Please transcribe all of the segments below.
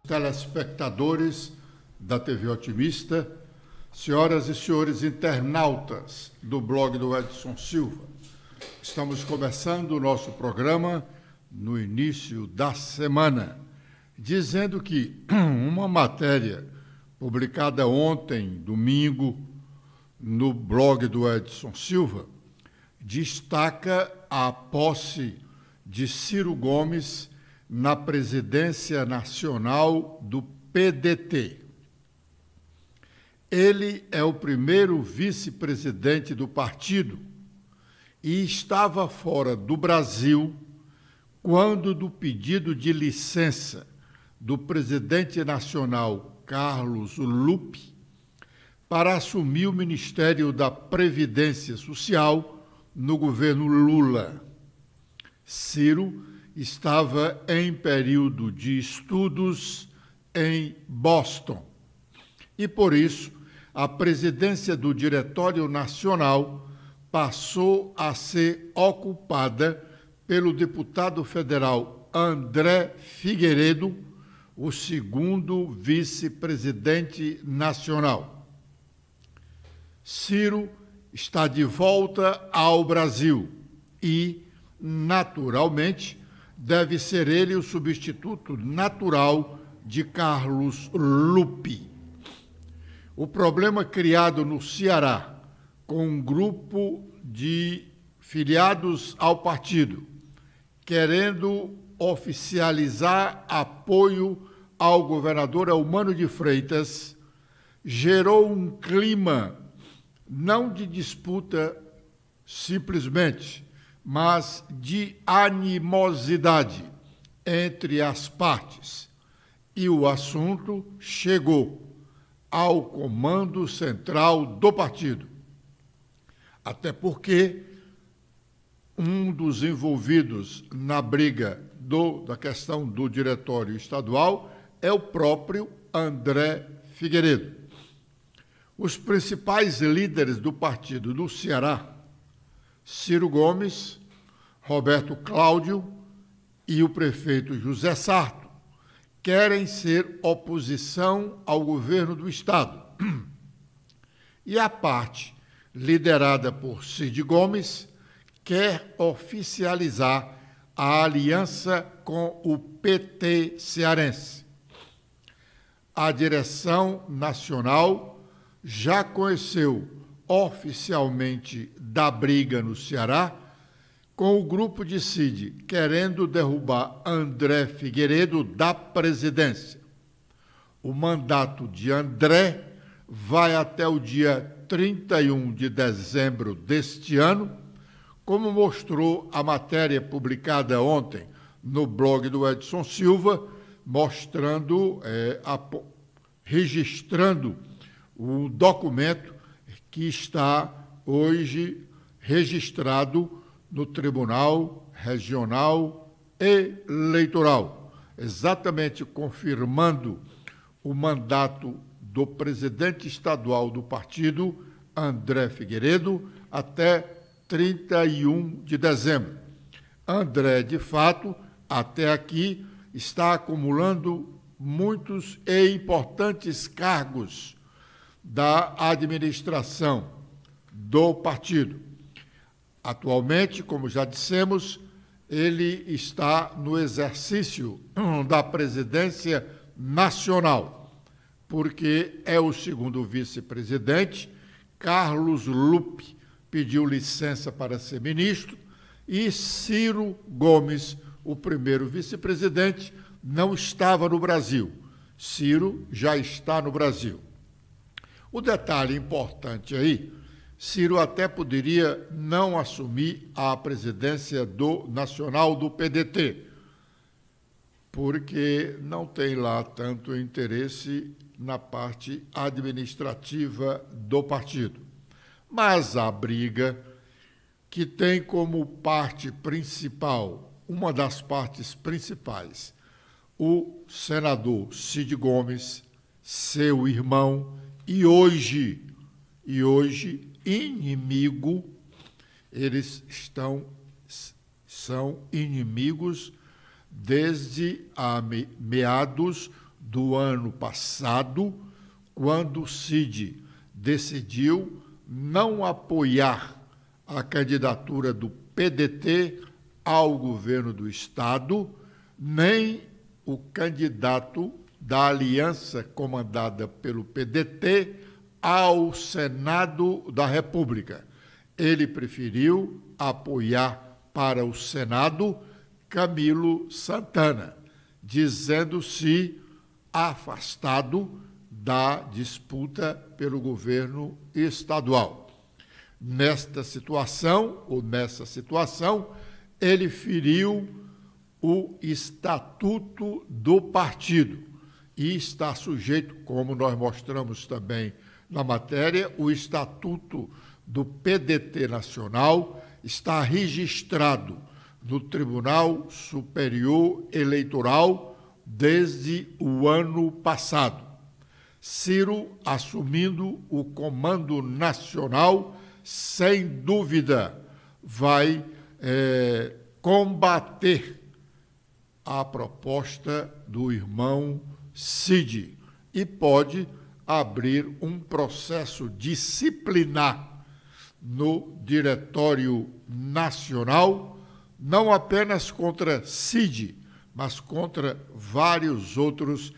telespectadores da TV Otimista, senhoras e senhores internautas do blog do Edson Silva. Estamos começando o nosso programa no início da semana, dizendo que uma matéria publicada ontem, domingo, no blog do Edson Silva, destaca a posse de Ciro Gomes na presidência nacional do PDT. Ele é o primeiro vice-presidente do partido e estava fora do Brasil quando do pedido de licença do presidente nacional Carlos Lupe para assumir o Ministério da Previdência Social no governo Lula. Ciro estava em período de estudos em Boston e, por isso, a presidência do Diretório Nacional passou a ser ocupada pelo deputado federal André Figueiredo, o segundo vice-presidente nacional. Ciro está de volta ao Brasil e, naturalmente, deve ser ele o substituto natural de Carlos Lupe. O problema criado no Ceará com um grupo de filiados ao partido, querendo oficializar apoio ao governador Eumano de Freitas, gerou um clima não de disputa simplesmente, mas de animosidade entre as partes. E o assunto chegou ao comando central do partido. Até porque um dos envolvidos na briga da questão do diretório estadual é o próprio André Figueiredo. Os principais líderes do partido do Ceará, Ciro Gomes, Roberto Cláudio e o prefeito José Sarto, querem ser oposição ao governo do Estado. E a parte, liderada por Cid Gomes, quer oficializar a aliança com o PT cearense. A direção nacional já conheceu oficialmente da briga no Ceará, com o grupo de Cid querendo derrubar André Figueiredo da presidência. O mandato de André vai até o dia 31 de dezembro deste ano, como mostrou a matéria publicada ontem no blog do Edson Silva, registrando o documento que está hoje registrado no Tribunal Regional Eleitoral, exatamente confirmando o mandato do presidente estadual do partido, André Figueiredo, até 31 de dezembro. André, de fato, até aqui, está acumulando muitos e importantes cargos da administração do partido. Atualmente, como já dissemos, ele está no exercício da presidência nacional, porque é o segundo vice-presidente. Carlos Lupe pediu licença para ser ministro e Ciro Gomes, o primeiro vice-presidente, não estava no Brasil. Ciro já está no Brasil. O detalhe importante aí, Ciro até poderia não assumir a presidência nacional do PDT, porque não tem lá tanto interesse na parte administrativa do partido. Mas a briga, que tem como parte principal, uma das partes principais, o senador Cid Gomes, seu irmão, e hoje inimigo, eles são inimigos desde meados do ano passado, quando o CID decidiu não apoiar a candidatura do PDT ao governo do Estado, nem o candidato da aliança comandada pelo PDT ao Senado da República. Ele preferiu apoiar para o Senado Camilo Santana, dizendo-se afastado da disputa pelo governo estadual. Nessa situação, ele feriu o estatuto do partido e está sujeito, como nós mostramos também na matéria, o estatuto do PDT Nacional está registrado no Tribunal Superior Eleitoral desde o ano passado. Ciro, assumindo o comando nacional, sem dúvida, vai combater a proposta do irmão Cid e pode abrir um processo disciplinar no Diretório Nacional, não apenas contra Cid, mas contra vários outros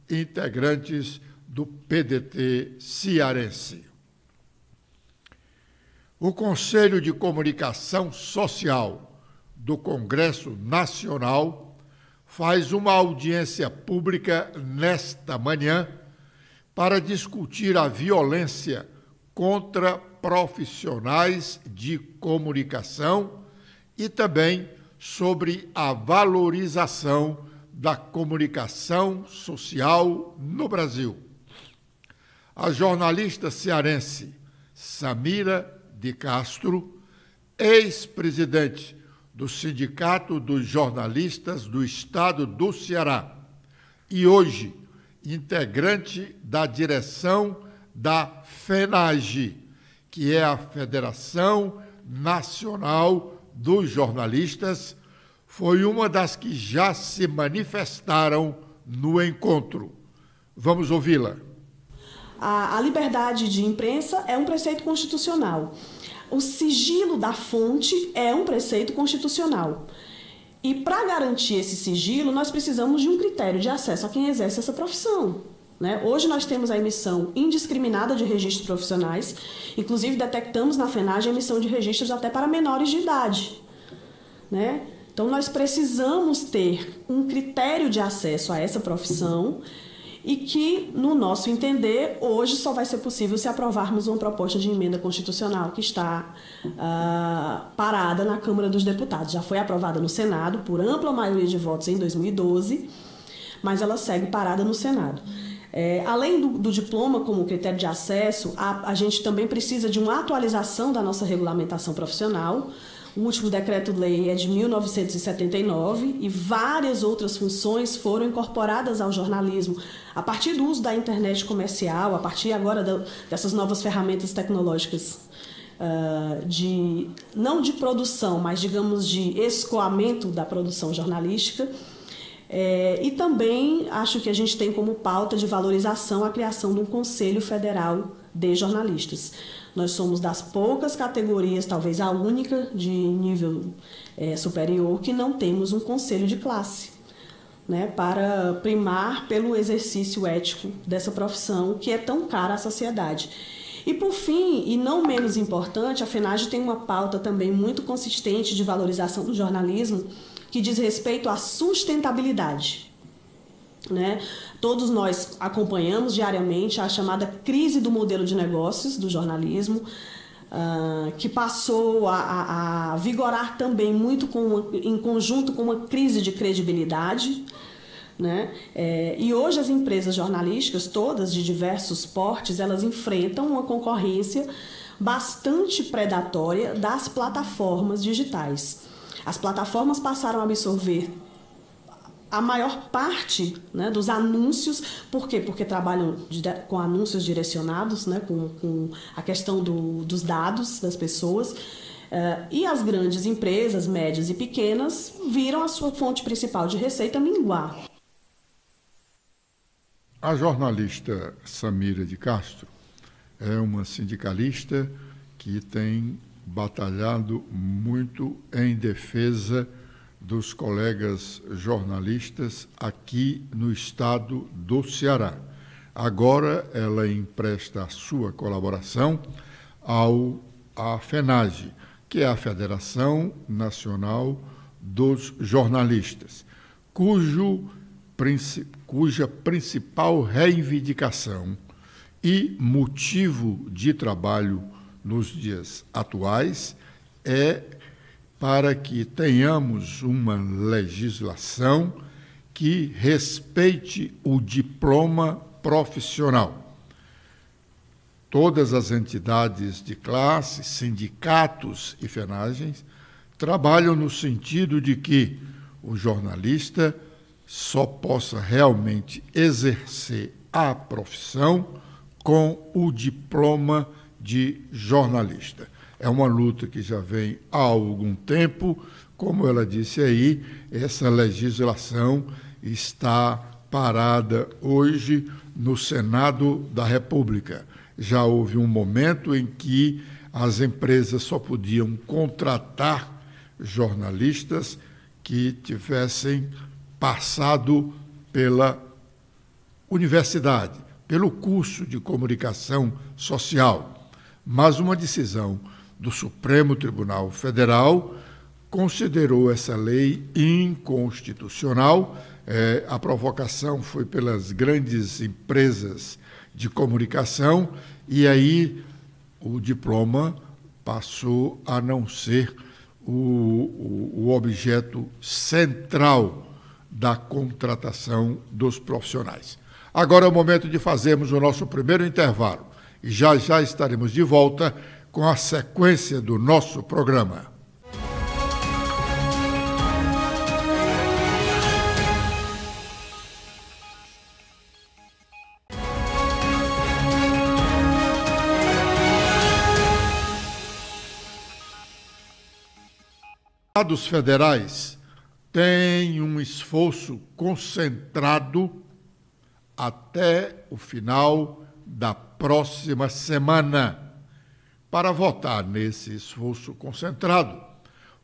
integrantes do PDT cearense. O Conselho de Comunicação Social do Congresso Nacional faz uma audiência pública nesta manhã para discutir a violência contra profissionais de comunicação e também sobre a valorização da comunicação social no Brasil. A jornalista cearense Samira de Castro, ex-presidente do Sindicato dos Jornalistas do Estado do Ceará e hoje integrante da direção da FENAGE, que é a Federação Nacional dos Jornalistas, foi uma das que já se manifestaram no encontro. Vamos ouvi-la. A liberdade de imprensa é um preceito constitucional. O sigilo da fonte é um preceito constitucional. E para garantir esse sigilo, nós precisamos de um critério de acesso a quem exerce essa profissão. Né? Hoje nós temos a emissão indiscriminada de registros profissionais, inclusive detectamos na FENAGE a emissão de registros até para menores de idade. Né? Então nós precisamos ter um critério de acesso a essa profissão e que, no nosso entender, hoje só vai ser possível se aprovarmos uma proposta de emenda constitucional que está parada na Câmara dos Deputados. Já foi aprovada no Senado por ampla maioria de votos em 2012, mas ela segue parada no Senado. Além do diploma como critério de acesso, a gente também precisa de uma atualização da nossa regulamentação profissional. O último decreto-lei é de 1979 e várias outras funções foram incorporadas ao jornalismo a partir do uso da internet comercial, a partir agora dessas novas ferramentas tecnológicas, não de produção, mas, digamos, de escoamento da produção jornalística. E também acho que a gente tem como pauta de valorização a criação de um Conselho Federal de Jornalistas. Nós somos das poucas categorias, talvez a única de nível superior, que não temos um conselho de classe, né, para primar pelo exercício ético dessa profissão que é tão cara à sociedade. E, por fim, e não menos importante, a FENAGE tem uma pauta também muito consistente de valorização do jornalismo que diz respeito à sustentabilidade. Né? Todos nós acompanhamos diariamente a chamada crise do modelo de negócios do jornalismo, que passou a vigorar também muito em conjunto com uma crise de credibilidade. Né? E hoje as empresas jornalísticas, todas de diversos portes, elas enfrentam uma concorrência bastante predatória das plataformas digitais. As plataformas passaram a absorver a maior parte, né, dos anúncios. Por quê? Porque trabalham com anúncios direcionados, né, com a questão dos dados das pessoas. E as grandes empresas, médias e pequenas, viram a sua fonte principal de receita minguar. A jornalista Samira de Castro é uma sindicalista que tem batalhado muito em defesa dos colegas jornalistas aqui no estado do Ceará. Agora ela empresta a sua colaboração à FENAGE, que é a Federação Nacional dos Jornalistas, cuja principal reivindicação e motivo de trabalho nos dias atuais é para que tenhamos uma legislação que respeite o diploma profissional. Todas as entidades de classe, sindicatos e FENAGES trabalham no sentido de que o jornalista só possa realmente exercer a profissão com o diploma de jornalista. É uma luta que já vem há algum tempo. Como ela disse aí, essa legislação está parada hoje no Senado da República. Já houve um momento em que as empresas só podiam contratar jornalistas que tivessem passado pela universidade, pelo curso de comunicação social. Mas uma decisão do Supremo Tribunal Federal considerou essa lei inconstitucional. A provocação foi pelas grandes empresas de comunicação e aí o diploma passou a não ser o objeto central da contratação dos profissionais. Agora é o momento de fazermos o nosso primeiro intervalo e já estaremos de volta com a sequência do nosso programa. Os estados federais têm um esforço concentrado até o final da próxima semana para votar nesse esforço concentrado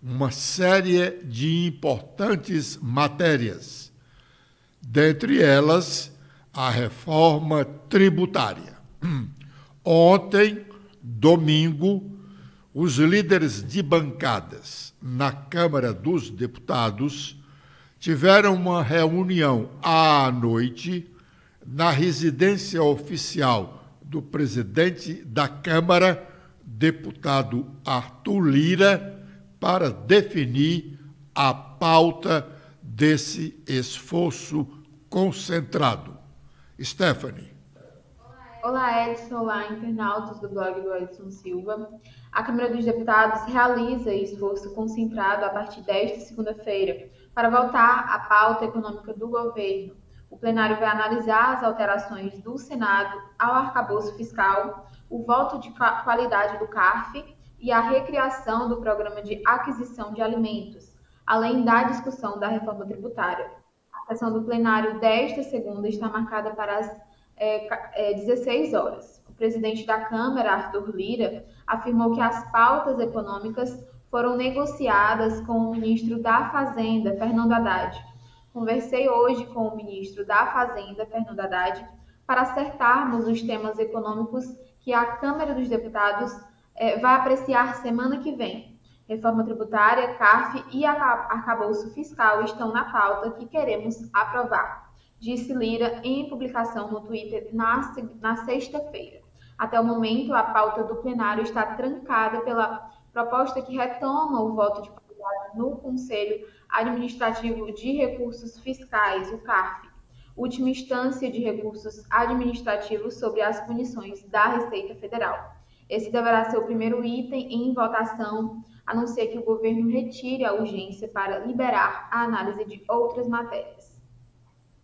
uma série de importantes matérias, dentre elas a reforma tributária. Ontem, domingo, os líderes de bancadas na Câmara dos Deputados tiveram uma reunião à noite na residência oficial do presidente da Câmara, deputado Arthur Lira, para definir a pauta desse esforço concentrado. Stephanie. Olá, Edson. Olá, internautas do blog do Edson Silva. A Câmara dos Deputados realiza esforço concentrado a partir desta segunda-feira para votar a pauta econômica do governo. O plenário vai analisar as alterações do Senado ao arcabouço fiscal, o voto de qualidade do CARF e a recriação do programa de aquisição de alimentos, além da discussão da reforma tributária. A sessão do plenário desta segunda está marcada para as 16 horas. O presidente da Câmara, Arthur Lira, afirmou que as pautas econômicas foram negociadas com o ministro da Fazenda, Fernando Haddad. Conversei hoje com o ministro da Fazenda, Fernando Haddad, para acertarmos os temas econômicos que a Câmara dos Deputados vai apreciar semana que vem. Reforma tributária, CARF e arcabouço fiscal estão na pauta que queremos aprovar, disse Lira em publicação no Twitter na sexta-feira. Até o momento, a pauta do plenário está trancada pela proposta que retoma o voto de qualidade no Conselho Administrativo de Recursos Fiscais, o CARF, última instância de recursos administrativos sobre as punições da Receita Federal. Esse deverá ser o primeiro item em votação, a não ser que o governo retire a urgência para liberar a análise de outras matérias.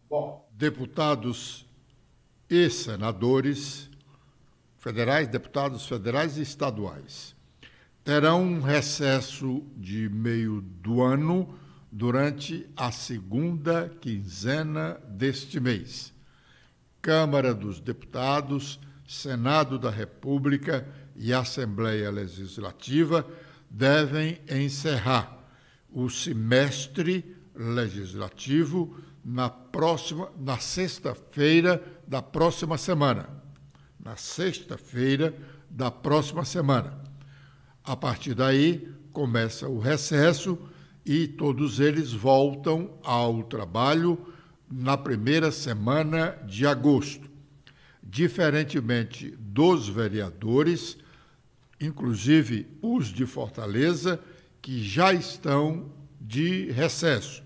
Bom, deputados e senadores federais, deputados federais e estaduais, terão um recesso de meio do ano durante a segunda quinzena deste mês. Câmara dos Deputados, Senado da República e Assembleia Legislativa devem encerrar o semestre legislativo na sexta-feira da próxima semana. Na sexta-feira da próxima semana. A partir daí, começa o recesso e todos eles voltam ao trabalho na primeira semana de agosto. Diferentemente dos vereadores, inclusive os de Fortaleza, que já estão de recesso.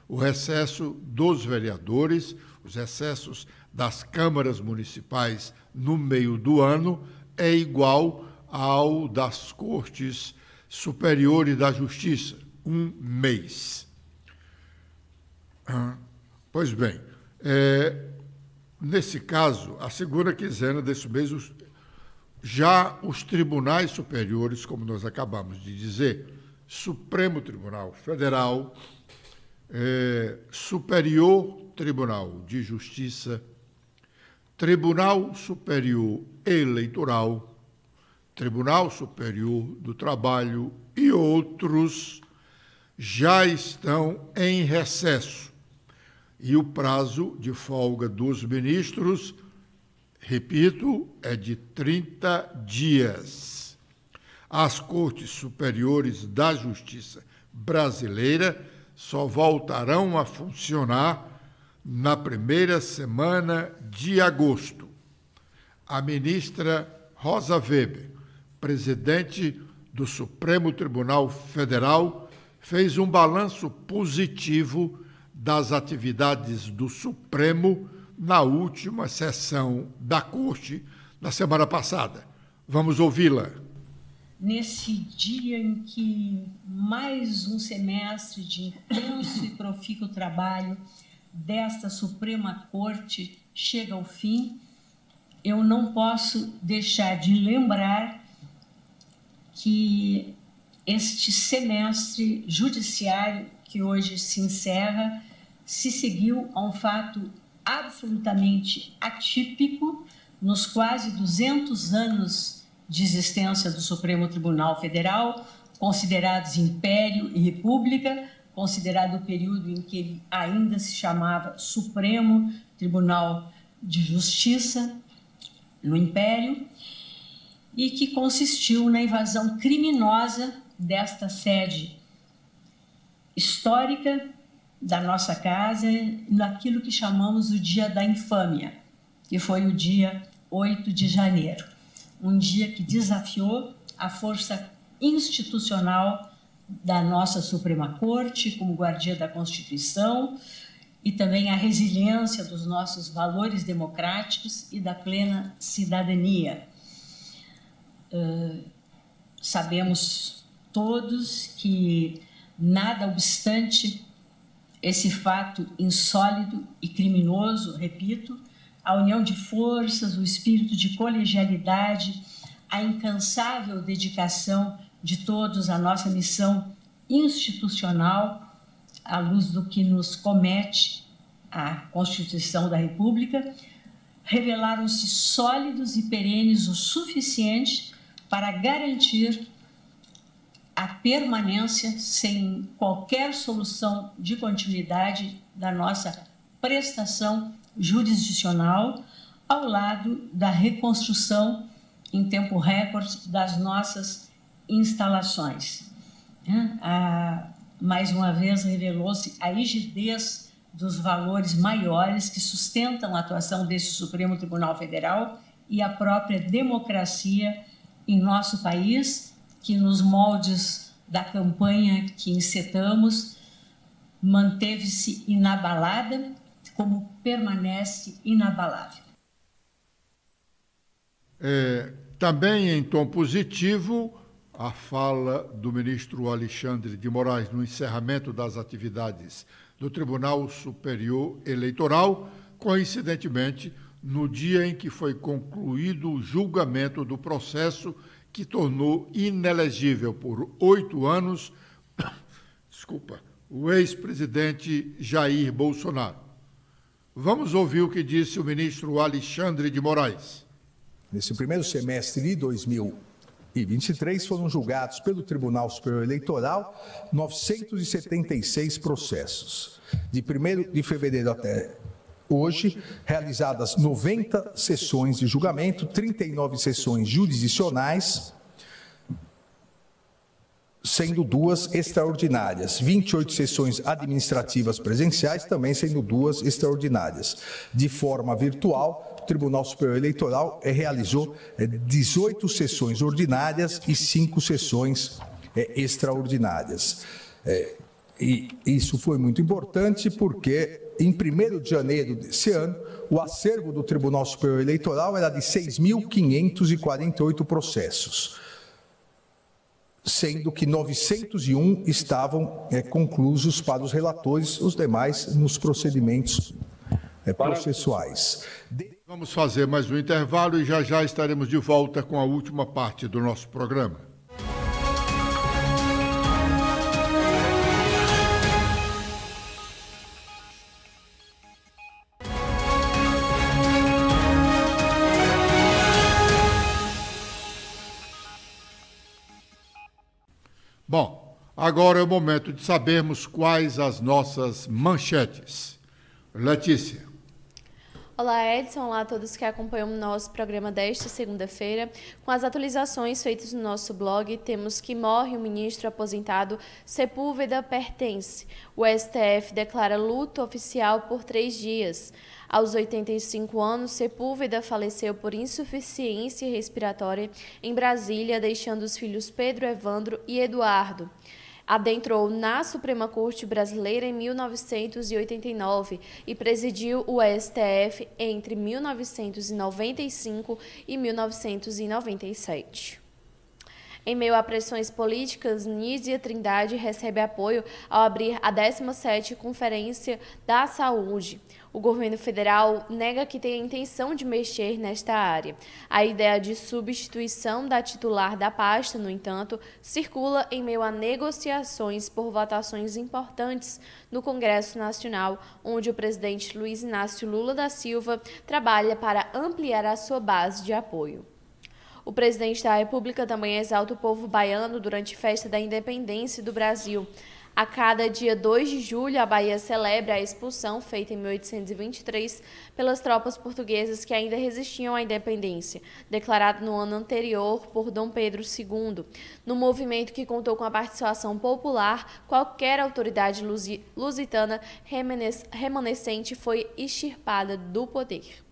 O recesso dos vereadores, os recessos das câmaras municipais no meio do ano é igual ao das Cortes Superiores da Justiça, um mês. Pois bem, nesse caso, a segunda quinzena desse mês, já os tribunais superiores, como nós acabamos de dizer, Supremo Tribunal Federal, Superior Tribunal de Justiça, Tribunal Superior Eleitoral, Tribunal Superior do Trabalho e outros já estão em recesso. E o prazo de folga dos ministros, repito, é de 30 dias. As Cortes Superiores da Justiça brasileira só voltarão a funcionar na primeira semana de agosto. A ministra Rosa Weber, presidente do Supremo Tribunal Federal, fez um balanço positivo das atividades do Supremo na última sessão da Corte, na semana passada. Vamos ouvi-la. Nesse dia em que mais um semestre de intenso e profícuo trabalho desta Suprema Corte chega ao fim, eu não posso deixar de lembrar que este semestre judiciário que hoje se encerra se seguiu a um fato absolutamente atípico nos quase 200 anos de existência do Supremo Tribunal Federal, considerados Império e República, considerado o período em que ele ainda se chamava Supremo Tribunal de Justiça no Império, e que consistiu na invasão criminosa desta sede histórica da nossa casa, naquilo que chamamos o Dia da Infâmia, que foi o dia 8 de janeiro. Um dia que desafiou a força institucional da nossa Suprema Corte, como guardia da Constituição, e também a resiliência dos nossos valores democráticos e da plena cidadania. Sabemos todos que, nada obstante esse fato insólito e criminoso, repito, a união de forças, o espírito de colegialidade, a incansável dedicação de todos à nossa missão institucional, à luz do que nos comete a Constituição da República, revelaram-se sólidos e perenes o suficiente para garantir a permanência, sem qualquer solução de continuidade, da nossa prestação jurisdicional, ao lado da reconstrução em tempo recorde das nossas instalações. Mais uma vez revelou-se a rigidez dos valores maiores que sustentam a atuação desse Supremo Tribunal Federal e a própria democracia em nosso país, que nos moldes da campanha que encetamos manteve-se inabalada, como permanece inabalável. Também em tom positivo, a fala do ministro Alexandre de Moraes no encerramento das atividades do Tribunal Superior Eleitoral, coincidentemente, no dia em que foi concluído o julgamento do processo que tornou inelegível por 8 anos o ex-presidente Jair Bolsonaro. Vamos ouvir o que disse o ministro Alexandre de Moraes. Nesse primeiro semestre de 2023, foram julgados pelo Tribunal Superior Eleitoral 976 processos. De 1º de fevereiro até hoje, realizadas 90 sessões de julgamento, 39 sessões jurisdicionais, sendo 2 extraordinárias, 28 sessões administrativas presenciais, também sendo 2 extraordinárias. De forma virtual, o Tribunal Superior Eleitoral realizou 18 sessões ordinárias e 5 sessões extraordinárias. E isso foi muito importante porque, em 1º de janeiro desse ano, o acervo do Tribunal Superior Eleitoral era de 6.548 processos, sendo que 901 estavam conclusos para os relatores, os demais nos procedimentos processuais. Vamos fazer mais um intervalo e já estaremos de volta com a última parte do nosso programa. Bom, agora é o momento de sabermos quais as nossas manchetes. Letícia. Olá, Edson. Olá a todos que acompanham o nosso programa desta segunda-feira. Com as atualizações feitas no nosso blog, temos que morre o ministro aposentado Sepúlveda pertence. O STF declara luto oficial por 3 dias. Aos 85 anos, Sepúlveda faleceu por insuficiência respiratória em Brasília, deixando os filhos Pedro, Evandro e Eduardo. Adentrou na Suprema Corte Brasileira em 1989 e presidiu o STF entre 1995 e 1997. Em meio a pressões políticas, Nízia Trindade recebe apoio ao abrir a 17ª Conferência da Saúde. O governo federal nega que tenha intenção de mexer nesta área. A ideia de substituição da titular da pasta, no entanto, circula em meio a negociações por votações importantes no Congresso Nacional, onde o presidente Luiz Inácio Lula da Silva trabalha para ampliar a sua base de apoio. O presidente da República também exalta o povo baiano durante a festa da independência do Brasil. A cada dia 2 de julho, a Bahia celebra a expulsão feita em 1823 pelas tropas portuguesas que ainda resistiam à independência, declarado no ano anterior por Dom Pedro II. No movimento que contou com a participação popular, qualquer autoridade lusitana remanescente foi extirpada do poder.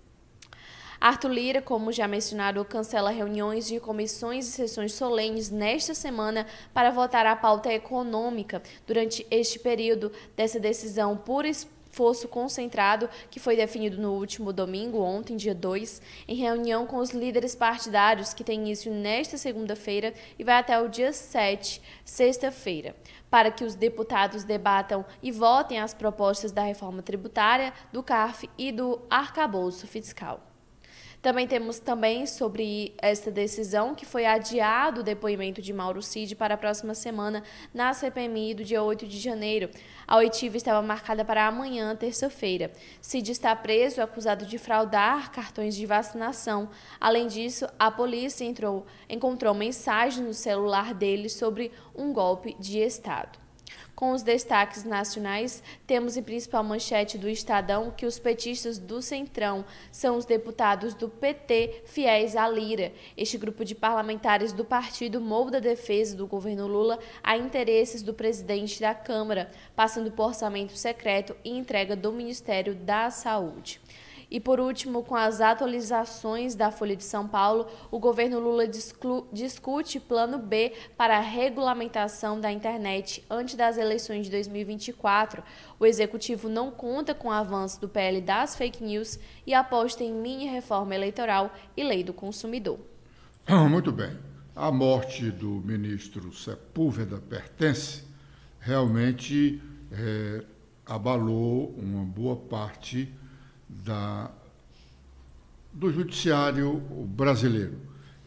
Arthur Lira, como já mencionado, cancela reuniões de comissões e sessões solenes nesta semana para votar a pauta econômica. Durante este período dessa decisão por esforço concentrado, que foi definido no último domingo, ontem, dia 2, em reunião com os líderes partidários, que tem início nesta segunda-feira e vai até o dia 7, sexta-feira, para que os deputados debatam e votem as propostas da reforma tributária, do CARF e do arcabouço fiscal. Também temos sobre esta decisão que foi adiado o depoimento de Mauro Cid para a próxima semana na CPMI do dia 8 de janeiro. A oitiva estava marcada para amanhã, terça-feira. Cid está preso, acusado de fraudar cartões de vacinação. Além disso, a polícia encontrou mensagem no celular dele sobre um golpe de Estado. Com os destaques nacionais, temos em principal manchete do Estadão que os petistas do Centrão são os deputados do PT fiéis a Lira. Este grupo de parlamentares do partido molda a defesa do governo Lula a interesses do presidente da Câmara, passando por orçamento secreto e entrega do Ministério da Saúde. E, por último, com as atualizações da Folha de São Paulo, o governo Lula discute plano B para a regulamentação da internet antes das eleições de 2024. O executivo não conta com o avanço do PL das fake news e aposta em mini-reforma eleitoral e lei do consumidor. Muito bem. A morte do ministro Sepúlveda pertence realmente abalou uma boa parte do judiciário brasileiro.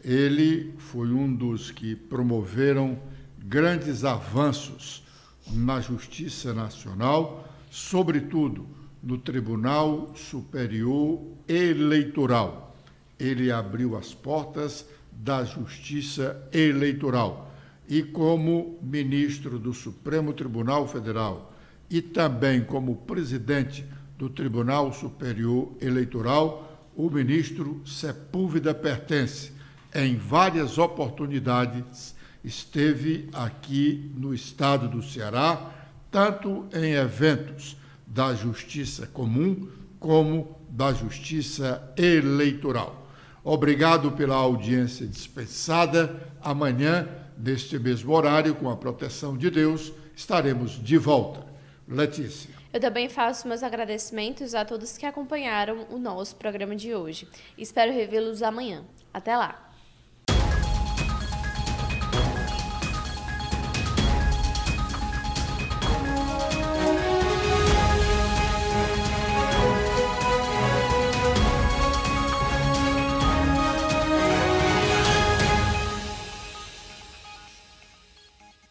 Ele foi um dos que promoveram grandes avanços na Justiça Nacional, sobretudo no Tribunal Superior Eleitoral. Ele abriu as portas da Justiça Eleitoral. E como ministro do Supremo Tribunal Federal e também como presidente do Tribunal Superior Eleitoral, o ministro Sepúlveda Pertence, em várias oportunidades, esteve aqui no estado do Ceará, tanto em eventos da Justiça Comum como da Justiça Eleitoral. Obrigado pela audiência dispensada. Amanhã, neste mesmo horário, com a proteção de Deus, estaremos de volta. Letícia. Eu também faço meus agradecimentos a todos que acompanharam o nosso programa de hoje. Espero revê-los amanhã. Até lá!